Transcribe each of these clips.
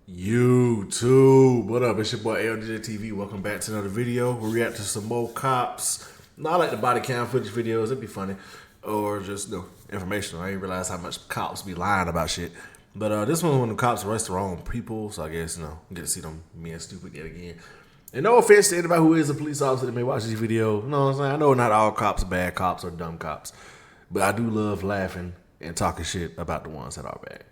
YouTube, what up? It's your boy ONI-DJtv. Welcome back to another video. We react to some more cops. Not like the body cam footage videos, it'd be funny. Or just informational. I didn't realize how much cops be lying about shit. But this one when the cops arrest the wrong people, so I guess get to see them being stupid yet again. And no offense to anybody who is a police officer that may watch this video. You know what I'm saying? I know not all cops are bad cops or dumb cops. But I do love laughing and talking shit about the ones that are bad.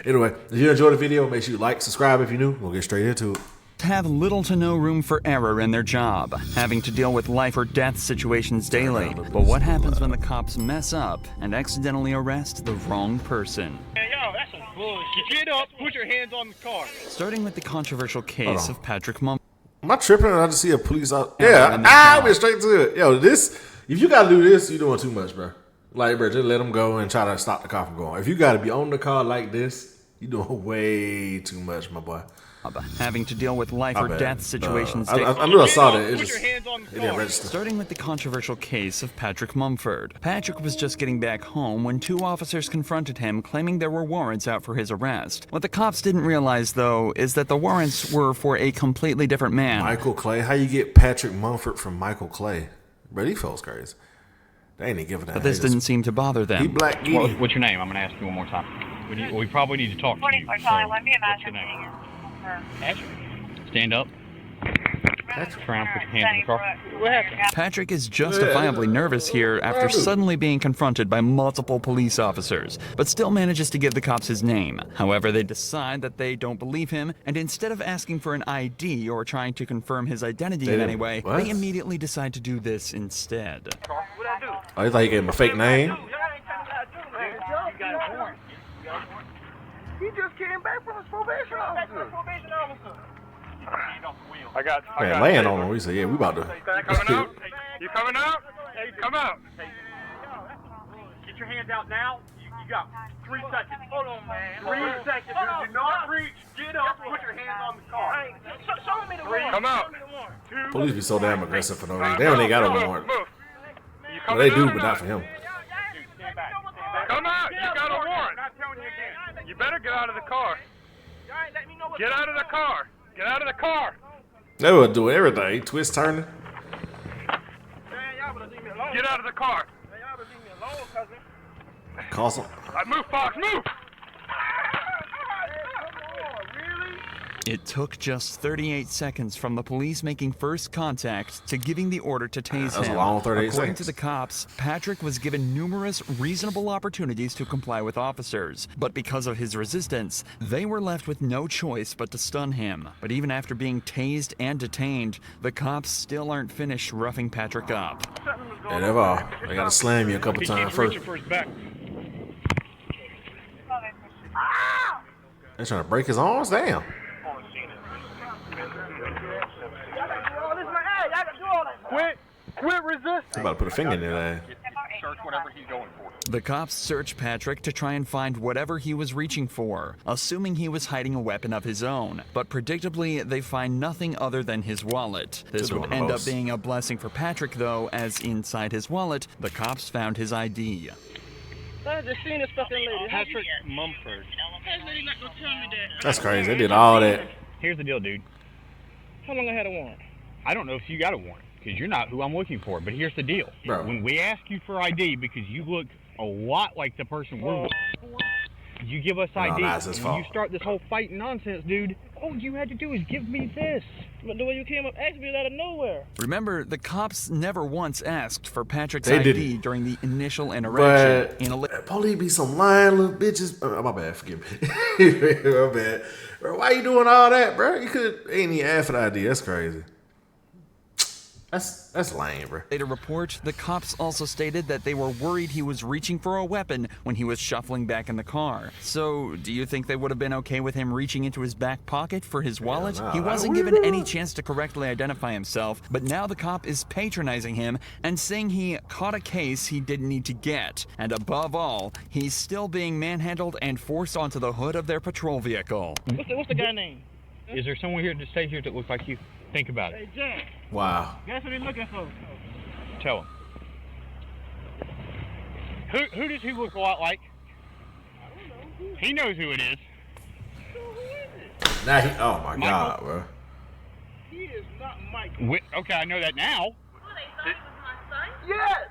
Anyway, if you enjoyed the video, make sure you like, subscribe if you're new. We'll get straight into it. Have little to no room for error in their job, having to deal with life or death situations daily. But what happens when the cops mess up and accidentally arrest the wrong person? Hey, yo, that's some bullshit. Get up, put your hands on the car. Starting with the controversial case of Patrick Mumford. Am I tripping? I just see a police officer. Yeah, I went straight to it. Yo, if you gotta do this, you're doing too much, bro. Like, bro, just let them go and try to stop the car from going. If you gotta be on the car like this, you're doing way too much, my boy. Having to deal with life or death situations. I knew I saw that. It didn't register. Starting with the controversial case of Patrick Mumford. Patrick was just getting back home when two officers confronted him, claiming there were warrants out for his arrest. What the cops didn't realize, though, is that the warrants were for a completely different man. Michael Clay? How you get Patrick Mumford from Michael Clay? Bro, these folks crazy. They ain't even giving that. But this didn't seem to bother them. He black. What's your name? I'm gonna ask you one more time. We probably need to talk to you. So, what's your name? Patrick. Stand up. Turn around, put your hands in the car. What happened? Patrick is justifiably nervous here after suddenly being confronted by multiple police officers, but still manages to give the cops his name. However, they decide that they don't believe him, and instead of asking for an ID or trying to confirm his identity in any way, they immediately decide to do this instead. Oh, you thought you gave him a fake name? He just came back from his probation officer. I got laying on him. We said, yeah, we about to. Coming out? You coming out? Hey, come out. Get your hands out now. You got 3 seconds. Hold on, man. 3 seconds. Do not reach. Get up. Put your hands on the car. Show me the warrant. Come out. Police be so damn aggressive for no reason. They don't even got a warrant. Well, they do, but not for him. Come out. You got a warrant. You better get out of the car. Get out of the car. Get out of the car. They would do everything. Twist turning. Get out of the car. Call some. Move, Fox. Move. It took just 38 seconds from the police making first contact to giving the order to tase That's him. a long 38 According seconds. to the cops, Patrick was given numerous reasonable opportunities to comply with officers, but because of his resistance, they were left with no choice but to stun him. But even after being tased and detained, the cops still aren't finished roughing Patrick up. Yeah, they've all. They gotta slam you a couple times first. For his back. They're trying to break his arms. Damn. Quit resisting. They about to put a finger in there. Search whatever he's going for. The cops searched Patrick to try and find whatever he was reaching for, assuming he was hiding a weapon of his own. But predictably, they find nothing other than his wallet. This would end up being a blessing for Patrick, though, as inside his wallet, the cops found his ID. I just seen this fucking lady. Patrick Mumford. This lady not gonna tell me that. That's crazy. They did all that. Here's the deal, dude. How long I had a warrant? I don't know if you got a warrant, because you're not who I'm looking for. But here's the deal. Bro. When we ask you for ID, because you look a lot like the person we're looking for, you give us ID. that's his When you fault. start this whole fighting nonsense, dude, all you had to do is give me this. But the way you came up asked me out of nowhere. Remember, the cops never once asked for Patrick's They ID didn't. during the initial interaction. But police be some lying little bitches. My bad, forgive me. My bad. Bro, why you doing all that, bro? You could ain't even ask for the ID. That's crazy. That's lame, bro. Later report, the cops also stated that they were worried he was reaching for a weapon when he was shuffling back in the car. So, do you think they would have been okay with him reaching into his back pocket for his wallet? no. He wasn't given any chance to correctly identify himself, but now the cop is patronizing him and saying he caught a case he didn't need to get. And above all, he's still being manhandled and forced onto the hood of their patrol vehicle. What's the guy name? Is there someone here to stay here that looks like you? Think about it. Hey, Jack. Wow. Guess what he's looking for? Tell him. Who does he look a lot like? I don't know. He knows who it is. Sure Now he, oh my God, bro. He is not Michael. Okay, I know that now. Yes!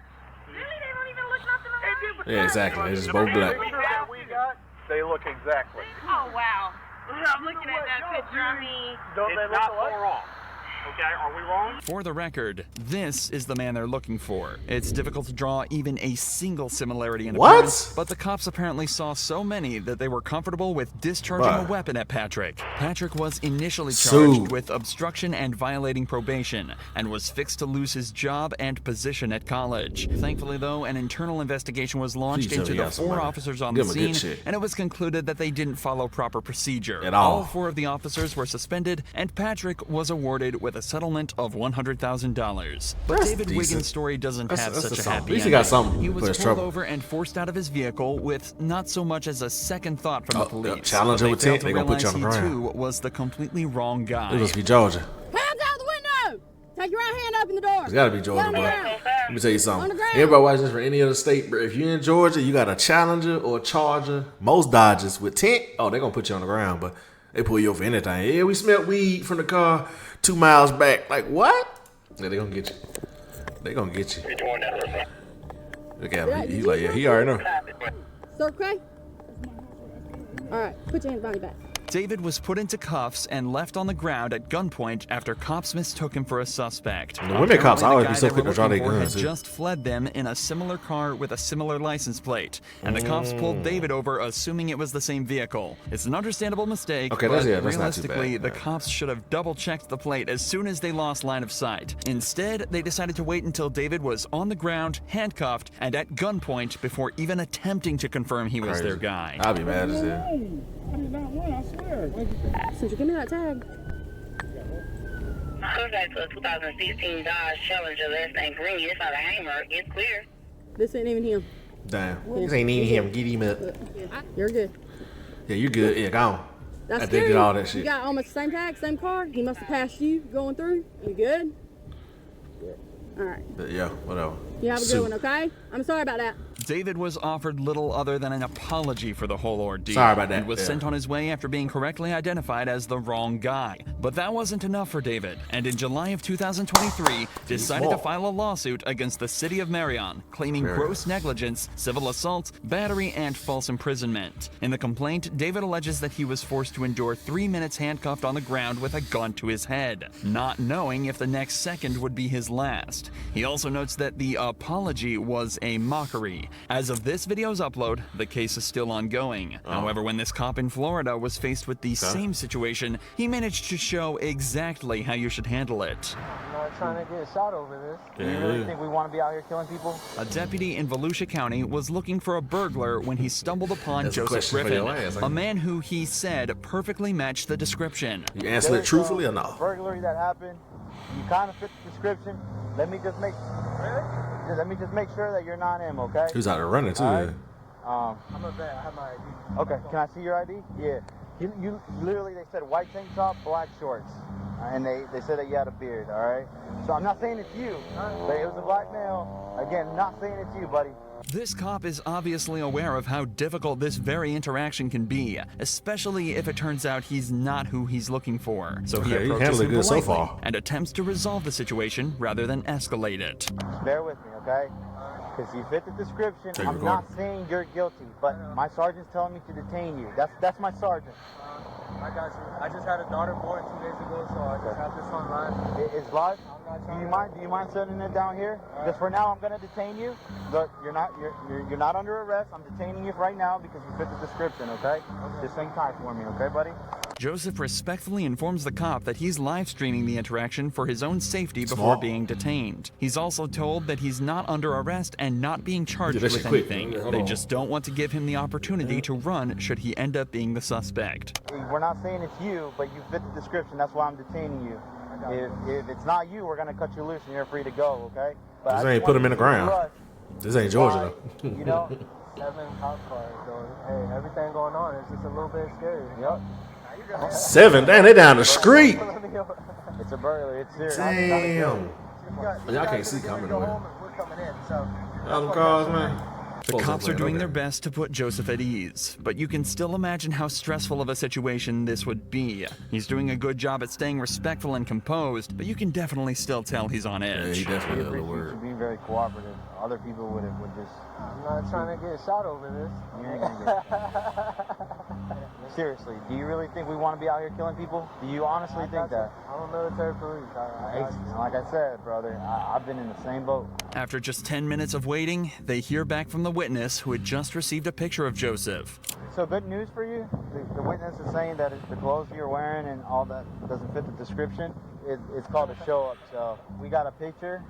Really? They don't even look nothing alike? Yeah, exactly. They're just both black. They look exactly. Oh, wow. I'm looking at that picture. I mean, Don't they look not far off. Okay, are we wrong? For the record, this is the man they're looking for. It's difficult to draw even a single similarity in appearance, but the cops apparently saw so many that they were comfortable with discharging a weapon at Patrick. Patrick was initially charged with obstruction and violating probation, and was fixed to lose his job and position at college. Thankfully, though, an internal investigation was launched into the 4 officers on the scene, and it was concluded that they didn't follow proper procedure. All 4 of the officers were suspended, and Patrick was awarded with a settlement of $100,000. But David Wiggins' story doesn't have such a happy ending. He was pulled over and forced out of his vehicle with not so much as a second thought from the police. Challenger with Tint, they're gonna put you on the ground. He too was the completely wrong guy. It must be Georgia. Hands out the window! Take your right hand up in the door. It's gotta be Georgia, boy. Let me tell you something. Everybody watching this from any other state, but if you're in Georgia, you got a Challenger or a Charger, most Dodges with tint, oh, they're gonna put you on the ground, but they pull you over for anything. Yeah, we smelled weed from the car 2 miles back. Like, what? Yeah, they gonna get you. They gonna get you. Look at him. He's like, yeah, he already know. Sir, okay? All right, put your hands behind your back. David was put into cuffs and left on the ground at gunpoint after cops mistook him for a suspect. The women cops always be so quick to draw their guns. Had just fled them in a similar car with a similar license plate, and the cops pulled David over, assuming it was the same vehicle. It's an understandable mistake, but realistically, the cops should have double-checked the plate as soon as they lost line of sight. Instead, they decided to wait until David was on the ground, handcuffed, and at gunpoint before even attempting to confirm he was their guy. I'll be mad as hell. I did not win, I swear. Since you give me that tag. Comes back to a 2016 Dodge Challenger, last name Green. It's not a Hammer. It's clear. This ain't even him. Damn. This ain't even him. Get him up. You're good. Yeah, you good. Yeah, go on. That's I did all that shit. You got almost the same tag, same car. He must have passed you going through. You good? Good. All right. But yeah, whatever. You have a good one, okay? I'm sorry about that. David was offered little other than an apology for the whole ordeal. Sorry about that. And was sent on his way after being correctly identified as the wrong guy. But that wasn't enough for David, and in July of 2023, decided to file a lawsuit against the city of Marion, claiming gross negligence, civil assault, battery, and false imprisonment. In the complaint, David alleges that he was forced to endure 3 minutes handcuffed on the ground with a gun to his head, not knowing if the next second would be his last. He also notes that the apology was a mockery. As of this video's upload, the case is still ongoing. However, when this cop in Florida was faced with the same situation, he managed to show exactly how you should handle it. I'm not trying to get shot over this. Do you really think we want to be out here killing people? A deputy in Volusia County was looking for a burglar when he stumbled upon Joseph Griffin, a man who he said perfectly matched the description. You answered it truthfully or no? Burglary that happened, you kind of fit the description. Let me just make sure that you're not him, okay? Who's out there running too? Right. I'm a vet. I have my ID. Okay, can I see your ID? Yeah. You literally, they said white tank top, black shorts. And they said that you had a beard, all right? So I'm not saying it's you, but it was a black male. Again, not saying it's you, buddy. This cop is obviously aware of how difficult this very interaction can be, especially if it turns out he's not who he's looking for. So he approaches him politely and attempts to resolve the situation rather than escalate it. Bear with me, okay? Because you fit the description. I'm not saying you're guilty, but my sergeant's telling me to detain you. That's my sergeant. I got you. I just had a daughter born 2 days ago, so I just have this on live. It's live? Do you mind setting it down here? Because for now I'm gonna detain you. Look, you're not under arrest. I'm detaining you right now because you fit the description, okay? Just hang tight for me, okay, buddy? Joseph respectfully informs the cop that he's live streaming the interaction for his own safety before being detained. He's also told that he's not under arrest and not being charged with anything. They just don't want to give him the opportunity to run should he end up being the suspect. We're not saying it's you, but you fit the description. That's why I'm detaining you. If it's not you, we're gonna cut you loose and you're free to go, okay? But this ain't put him in the ground. This ain't Georgia though. You know, 7 cop cars, so hey, everything going on is just a little bit scary. Yep. 7? Damn, they down the street. It's a burglary. It's serious. Damn. Y'all can't see coming away. We're coming in, so. All them cars, man. The cops are doing their best to put Joseph at ease, but you can still imagine how stressful of a situation this would be. He's doing a good job at staying respectful and composed, but you can definitely still tell he's on edge. Yeah, he definitely We appreciate you being very cooperative. Other people would just... I'm not trying to get shot over this. You ain't gonna get shot. Seriously, do you really think we want to be out here killing people? Do you honestly think that? I'm a military police. Like I said, brother, I've been in the same boat. After just 10 minutes of waiting, they hear back from the witness who had just received a picture of Joseph. So good news for you. The witness is saying that the clothes you're wearing and all that doesn't fit the description. It's called a show up. So we got a picture.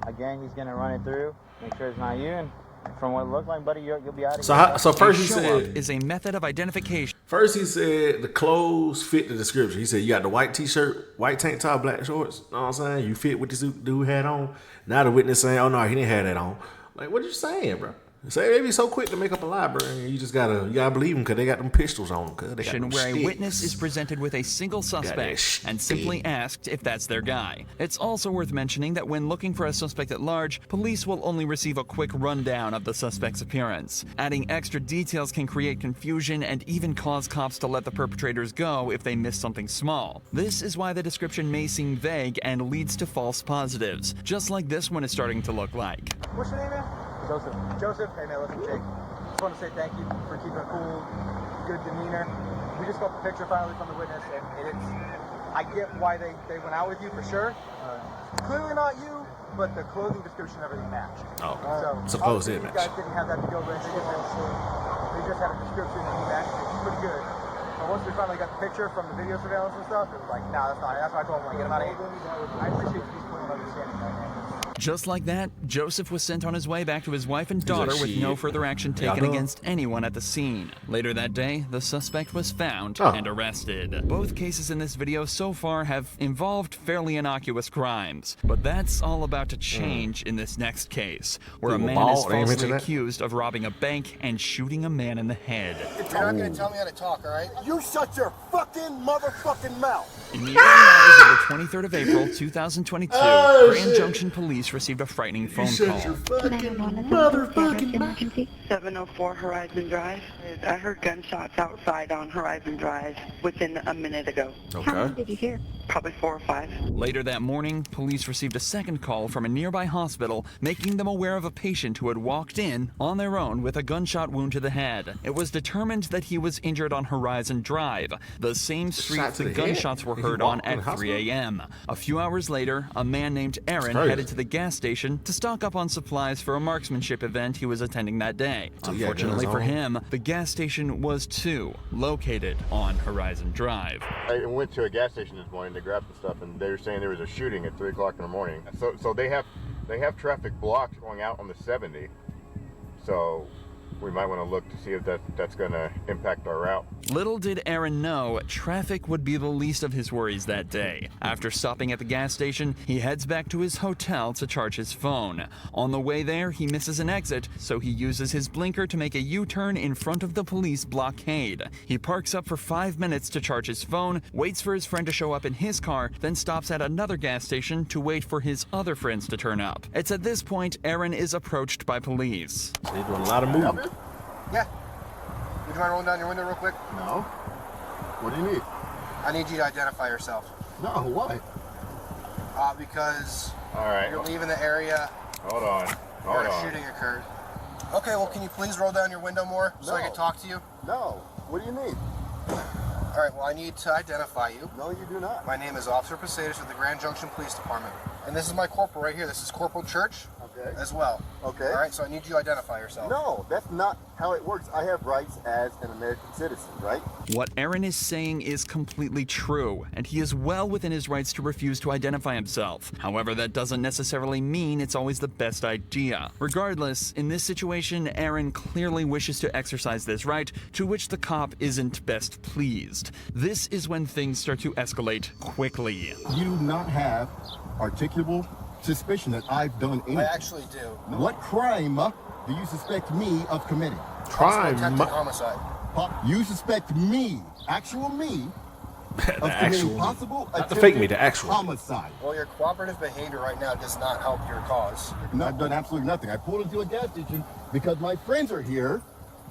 Again, he's gonna run it through, make sure it's not you. And from what it looks like, buddy, you'll be out of here. So first he said is a method of identification. First he said the clothes fit the description. He said you got the white t-shirt, white tank top, black shorts. Know what I'm saying? You fit what this dude had on. Now the witness saying, oh no, he didn't have that on. Like, what you saying, bro? Say they be so quick to make up a lie, bro. You just gotta believe them because they got them pistols on them. Where a witness is presented with a single suspect and simply asked if that's their guy. It's also worth mentioning that when looking for a suspect at large, police will only receive a quick rundown of the suspect's appearance. Adding extra details can create confusion and even cause cops to let the perpetrators go if they miss something small. This is why the description may seem vague and leads to false positives, just like this one is starting to look like. What's your name, man? Joseph. Joseph? Hey, man, listen, Jake. Just want to say thank you for keeping a cool, good demeanor. We just got the picture finally from the witness, and it's... I get why they went out with you, for sure. Clearly not you, but the clothing description and everything matched. Oh, so suppose it matched. matched. You guys didn't have that to go with. They just had a description and he matched. It's pretty good. But once we finally got the picture from the video surveillance and stuff, it was like, nah, that's not it. That's why I told him, like, get him out of here. I appreciate you just putting understanding right now. Just like that, Joseph was sent on his way back to his wife and daughter with no further action taken against anyone at the scene. Later that day, the suspect was found and arrested. Both cases in this video so far have involved fairly innocuous crimes, but that's all about to change in this next case, where a man is falsely accused of robbing a bank and shooting a man in the head. If you're not going to tell me how to talk, all right? You shut your fucking motherfucking mouth! In the early hours of the 23rd of April, 2022, Grand Junction Police received a frightening phone call. 704 Horizon Drive. I heard gunshots outside on Horizon Drive within a minute ago. Okay. How many did you hear? Probably 4 or 5. Later that morning, police received a second call from a nearby hospital, making them aware of a patient who had walked in on their own with a gunshot wound to the head. It was determined that he was injured on Horizon Drive, the same street the gunshots were heard on at 3 a.m. A few hours later, a man named Aaron headed to the gas station to stock up on supplies for a marksmanship event he was attending that day. Unfortunately for him, the gas station was too located on Horizon Drive. I went to a gas station this morning to grab some stuff, and they were saying there was a shooting at 3 o'clock in the morning. So they have traffic blocked going out on the 70. So we might want to look to see if that's going to impact our route. Little did Aaron know, traffic would be the least of his worries that day. After stopping at the gas station, he heads back to his hotel to charge his phone. On the way there, he misses an exit, so he uses his blinker to make a U-turn in front of the police blockade. He parks up for 5 minutes to charge his phone, waits for his friend to show up in his car, then stops at another gas station to wait for his other friends to turn up. It's at this point Aaron is approached by police. So he's doing a lot of movement. Yeah. Would you mind rolling down your window real quick? No. What do you need? I need you to identify yourself. No, why? Because you're leaving the area. Hold on. Where a shooting occurred. Okay, well, can you please roll down your window more so I can talk to you? No. What do you need? All right, well, I need to identify you. No, you do not. My name is Officer Posadas with the Grand Junction Police Department. And this is my corporal right here. This is Corporal Church as well. Okay. All right, so I need you to identify yourself. No, that's not how it works. I have rights as an American citizen, right? What Aaron is saying is completely true, and he is well within his rights to refuse to identify himself. However, that doesn't necessarily mean it's always the best idea. Regardless, in this situation, Aaron clearly wishes to exercise this right, to which the cop isn't best pleased. This is when things start to escalate quickly. You do not have articulable suspicion that I've done anything. I actually do. What crime do you suspect me of committing? Crime? Attempted homicide. You suspect me, actual me, The actual, possible not the fake me, the actual. Homicide. Well, your cooperative behavior right now does not help your cause. No, I've done absolutely nothing. I pulled into a gas station because my friends are here,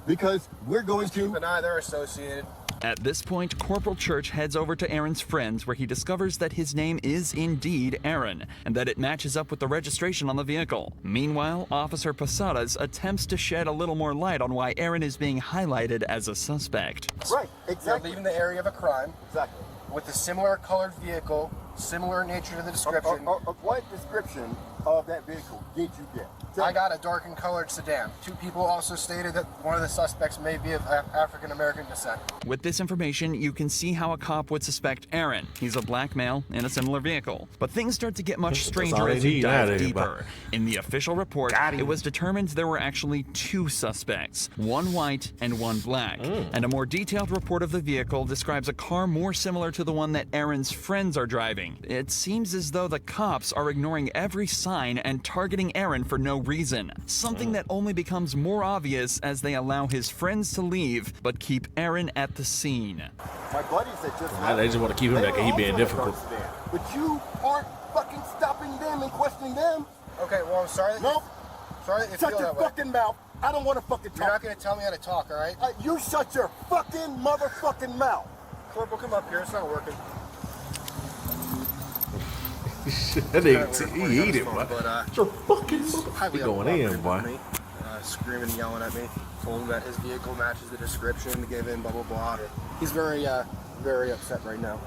because we're going to... Keep an eye, they're associated. At this point, Corporal Church heads over to Aaron's friends where he discovers that his name is indeed Aaron and that it matches up with the registration on the vehicle. Meanwhile, Officer Posadas attempts to shed a little more light on why Aaron is being highlighted as a suspect. Right, exactly. You're leaving the area of a crime. Exactly. With a similar colored vehicle, similar nature to the description. What description of that vehicle did you get? I got a darkened colored sedan. 2 people also stated that one of the suspects may be of African American descent. With this information, you can see how a cop would suspect Aaron. He's a black male in a similar vehicle. But things start to get much stranger as you dive deeper. In the official report, it was determined there were actually 2 suspects, 1 white and 1 black. And a more detailed report of the vehicle describes a car more similar to the one that Aaron's friends are driving. It seems as though the cops are ignoring every sign and targeting Aaron for no reason, something that only becomes more obvious as they allow his friends to leave, but keep Aaron at the scene. My buddies that just... They just want to keep him back and he being difficult. But you aren't fucking stopping them and questioning them. Okay, well, I'm sorry. Nope. Sorry that you Shut feel your that way. fucking mouth. I don't want to fucking talk. You're not going to tell me how to talk, all right? You shut your fucking motherfucking mouth. Corporal, come up here. It's not working. That nigga, he eat it, boy. It's your fucking Highly going in, boy. Me, screaming and yelling at me. Told him that his vehicle matches the description given, blah, blah, blah. He's very upset right now.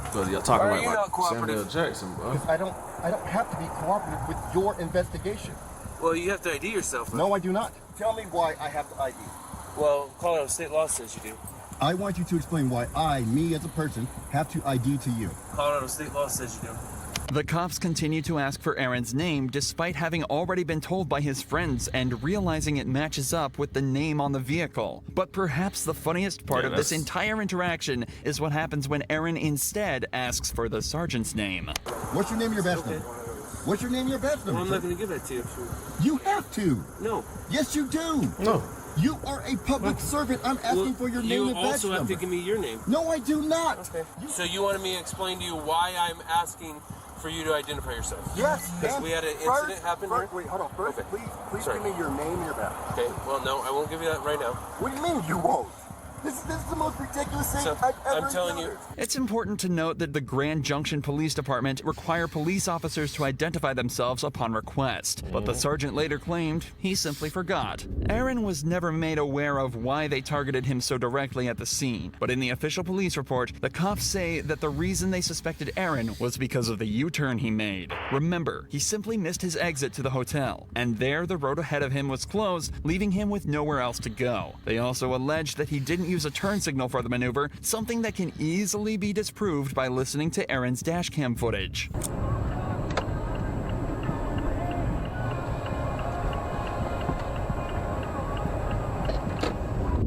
Because you're talking about Samuel Jackson, bro. I don't have to be cooperative with your investigation. Well, you have to ID yourself. No, I do not. Tell me why I have to ID. Well, Colorado state law says you do. I want you to explain why me as a person, have to ID to you. Colorado state law says you do. The cops continue to ask for Aaron's name despite having already been told by his friends and realizing it matches up with the name on the vehicle. But perhaps the funniest part of this entire interaction is what happens when Aaron instead asks for the sergeant's name. What's your name and your badge number? What's your name and your badge number? Well, I'm not going to give that to you. You have to. No. Yes, you do. No. You are a public servant. I'm asking for your name and badge number. You also have to give me your name. No, I do not. Okay. So you wanted me to explain to you why I'm asking for you to identify yourself? Yes. Because we had an incident happen here? Wait, hold on. First, please give me your name and your badge. Okay, well, no, I won't give you that right now. What do you mean you won't? This is the most ridiculous thing I've ever I'm telling you. It's important to note that the Grand Junction Police Department require police officers to identify themselves upon request, but the sergeant later claimed he simply forgot. Aaron was never made aware of why they targeted him so directly at the scene, but in the official police report, the cops say that the reason they suspected Aaron was because of the U-turn he made. Remember, he simply missed his exit to the hotel, and there the road ahead of him was closed, leaving him with nowhere else to go. They also alleged that he didn't use a turn signal for the maneuver, something that can easily be disproved by listening to Aaron's dashcam footage.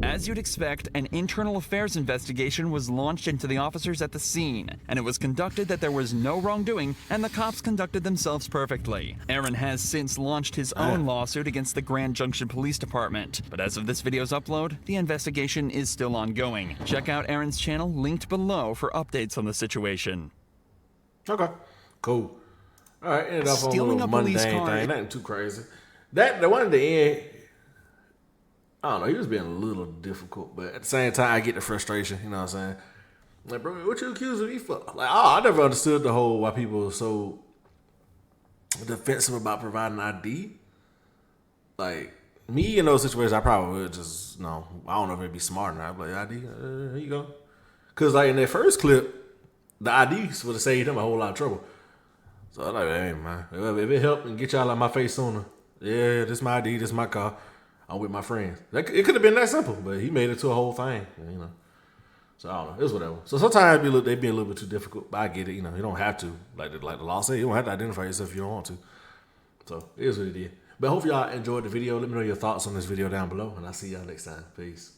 As you'd expect, an internal affairs investigation was launched into the officers at the scene, and it was conducted that there was no wrongdoing, and the cops conducted themselves perfectly. Aaron has since launched his own lawsuit against the Grand Junction Police Department, but as of this video's upload, the investigation is still ongoing. Check out Aaron's channel linked below for updates on the situation. Okay, cool. All right, ended up on a little mundane thing, nothing too crazy. The one at the end, I don't know, he was being a little difficult, but at the same time, I get the frustration, you know what I'm saying? Like, bro, what you accusing me for? Like, I never understood the whole why people are so defensive about providing ID. Like, me in those situations, I probably would just, I don't know if it'd be smart or not. I'd be like, ID, here you go. Because, like, in that first clip, the IDs would have saved him a whole lot of trouble. So I'm like, hey, man, if it helped and get y'all out of my face sooner, yeah, this my ID, this my car. I'm with my friends. It could have been that simple, but he made it to a whole thing, you know. So I don't know. It's whatever. So sometimes they be a little bit too difficult, but I get it. You know, you don't have to. Like the law says, you don't have to identify yourself if you don't want to. So it is what it is. But I hope y'all enjoyed the video. Let me know your thoughts on this video down below, and I'll see y'all next time. Peace.